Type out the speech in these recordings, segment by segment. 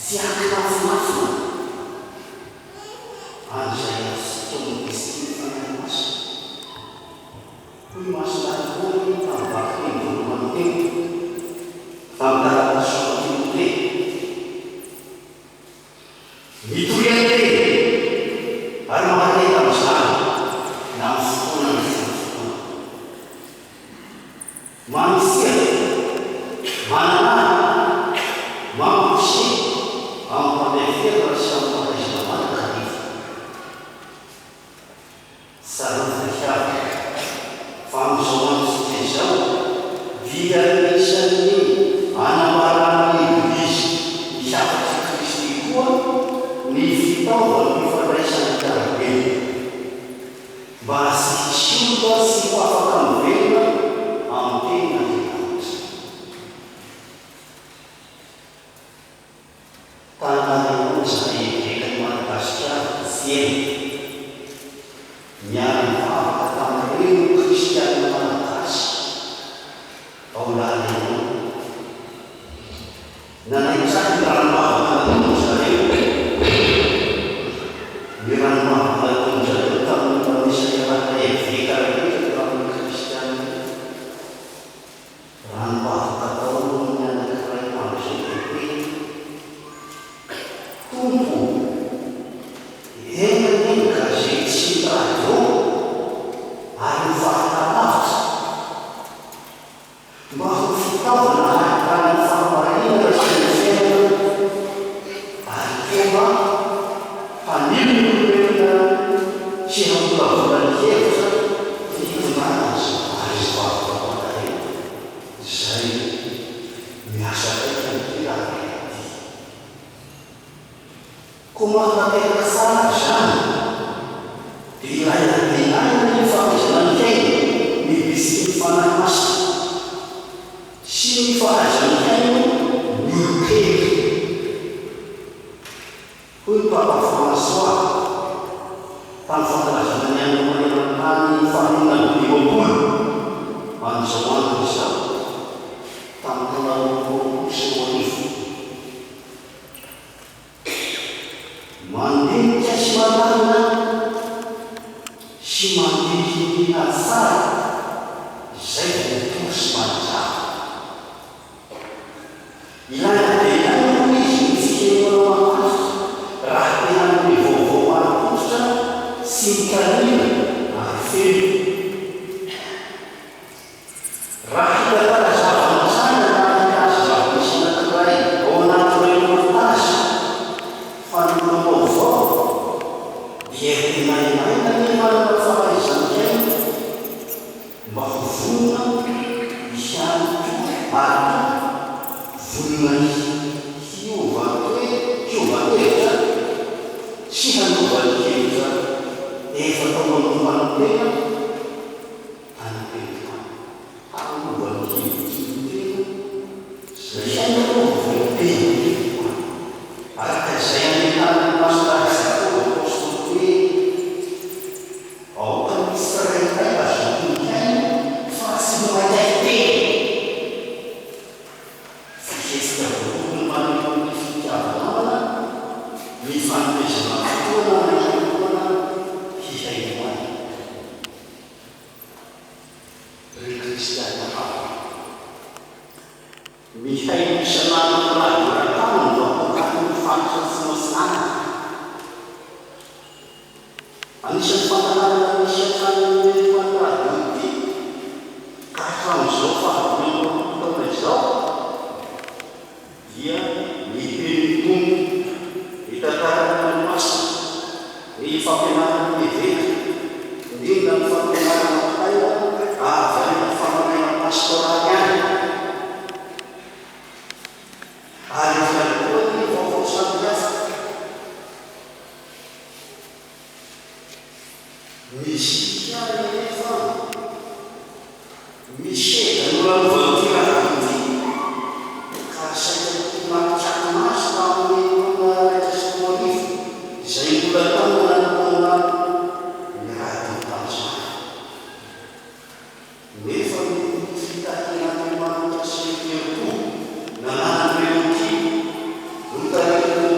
tiaklafimafina anzay tonga izy fanahy maso toy masolahikony tambaky voalohany teo famidalana soatimole mitoyante ary mahaleta amizany na mifotoana ny fifotoana mamisia manana mamosy ampamefera sy ampahaizina manakariva sarofakavy fa amizao antsika izao dia isan'ny anamarany izy hiafatry Kristy koa ny fitaovana mifanaisany tarbe mba asisimba sy ho afaka mivelona amin'ny tena hitahotra tanànaonzany ekany Madagasikara fiaina miarany afaka tamin'ireo kristianina malagasy ao lalena nanaitsany ranomavaka ny ranomavaka nataon'zareo tamin'ny mpanisany rata eveka rehetra tamin'ny kristianina ranomavaka ataony anankiray am'izay lehibe tompo enanenga zay tsy radio ary fahatalavitra mba ho fitaovana ahitany fahamarinana sy ny fiainana ary tena hanilon'olona sy hamolavolany hevitra fitondrana azy ary vakovakoanareo zay miasa kaikany pirary ko mahatateraka tsara zany dia ilay natenaina ny fahaizana ny fiaina ny bisy ny fanahy masina sy ny fahaizana ny fiaina ny olokely hoy Papa François tamin'ny fankalazana ny andro maneran-tany fahaenina dimampolo amin'izao andro izao tamin'ny taona roapolo sy roa arivo mandinika sy manarina sy mandihina tsara izay votoa sy manjara ilaina dia ilaina izy ny fikenao mahafitra raha tenany vaovao ara-pototra sy mikarina ary feno raha hitatara zava-matsana na hitazy zava-misy anankiray ao anatin'ireo reportage fanomana vaovao dia tena ilaina ny manana fahaizan-kaina mba ho vonona hianto ary vonona hiovantoetra sy hanovany hevitra efa tao manompanotena anapelika hanovany hevitrytena zay fiainako araka izay anentanany masolahizako apôstôly hoe aoka misy tsirairay azon'olonkaina fa tsy mahaitaitena fihesika voalohany manehoan'ny fitiavanamana ny fanomezana fotoana nahiakoana hihainoany ry kristiana hafa mihaino isan'andro raha no apokany fantatra tsy masinana anisan'ny fantanarana misy atrany manirady ity ka hatramin'izao fahavolana izao dia ny penitomo hitantarana ny masina ny fampianarana ny eveka indrindra ny fampianarana mataina avy amin'ny famamaina pastoraly any ary fiakoa ny vaovao samihafa misy tiany nefa miseda noranovantirahaty ka saika mapitraka maso tamin'ny raitra sy roarivo izay mbola taona nanomana ny radio tamizany nefa fitahinany manitra sy ny fiakoa nanan'ireo ty notarina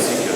Sicher,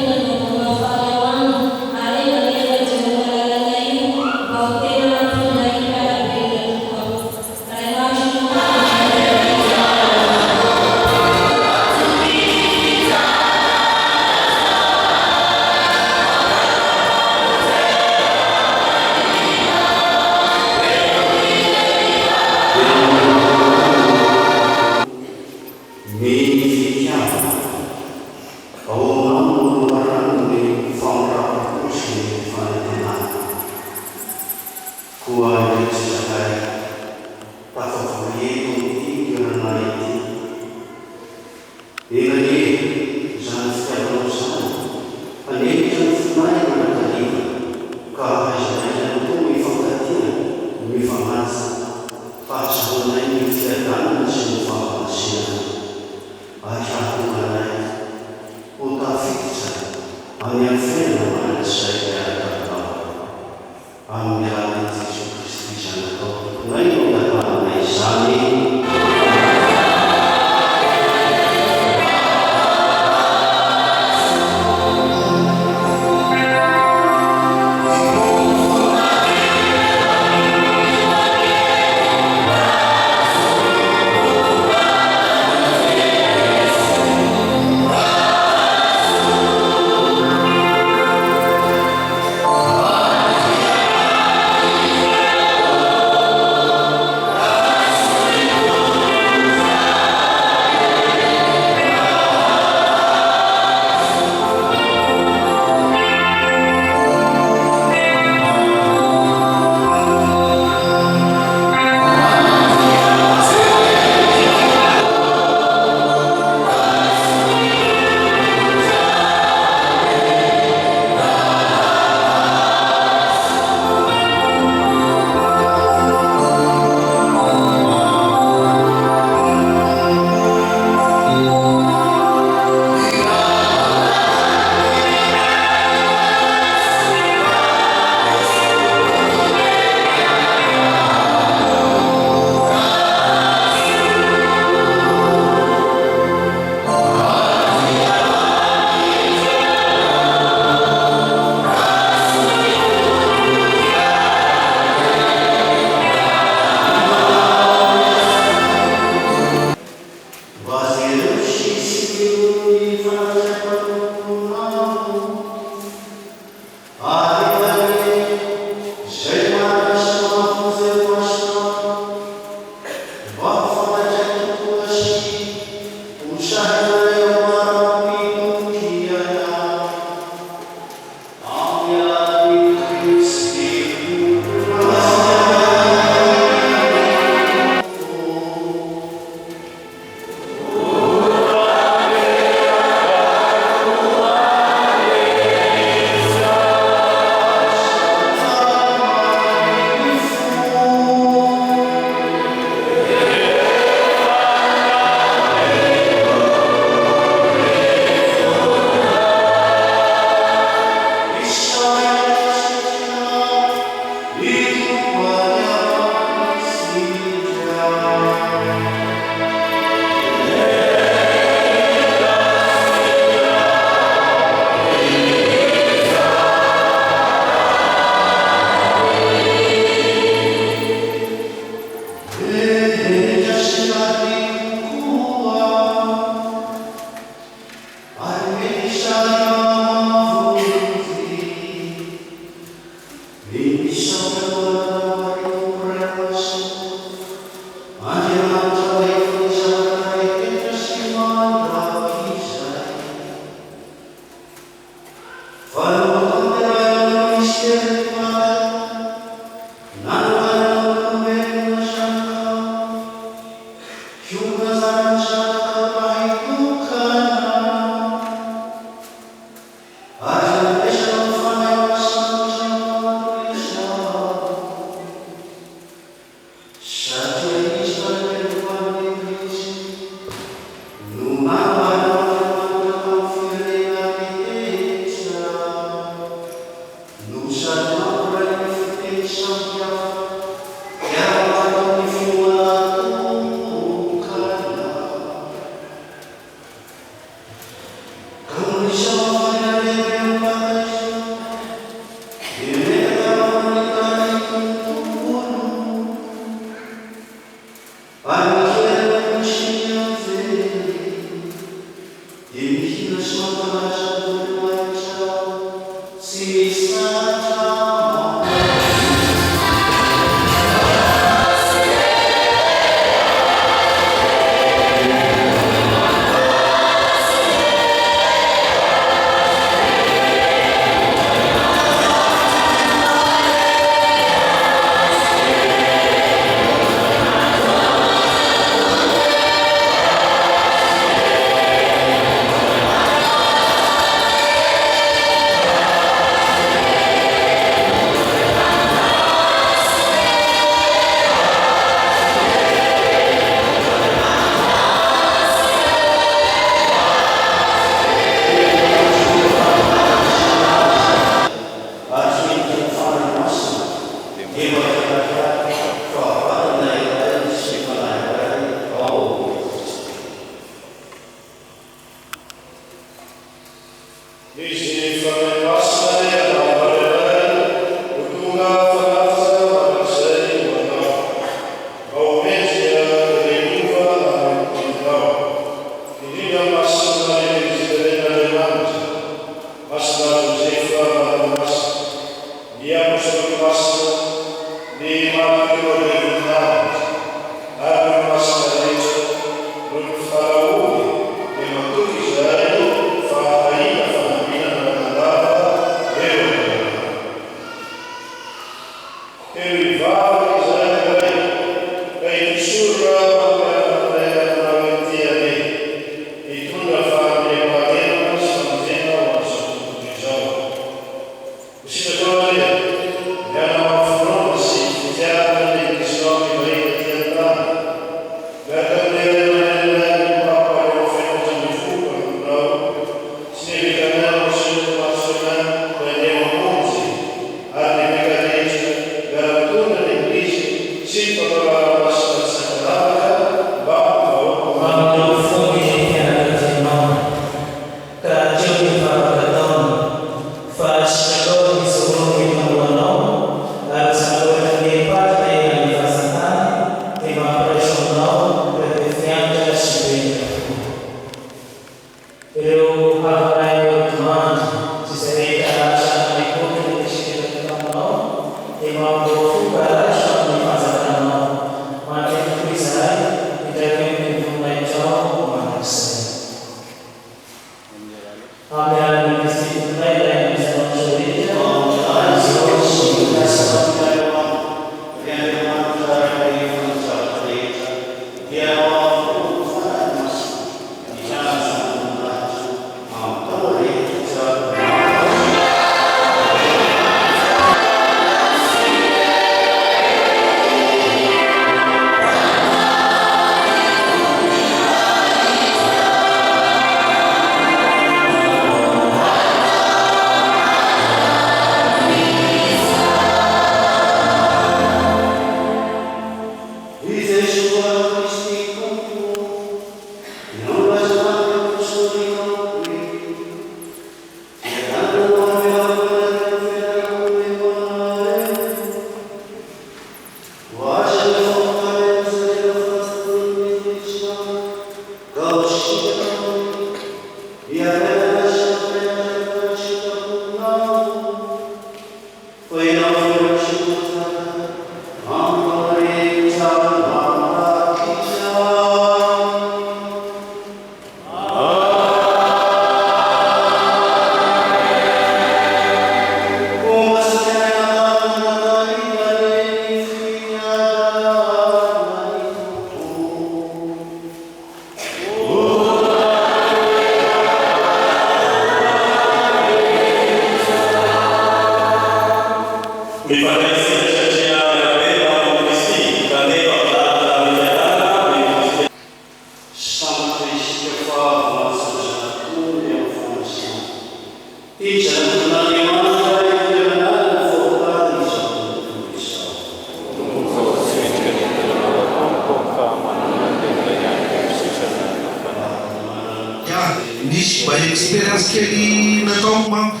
misy mba expérience kely natao manko.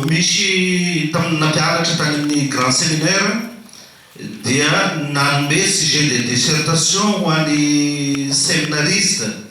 Misy tamin'ny nampianatra tany amin'ny grand séminaire dia nanome sujet de dissertation ho an'ny séminariste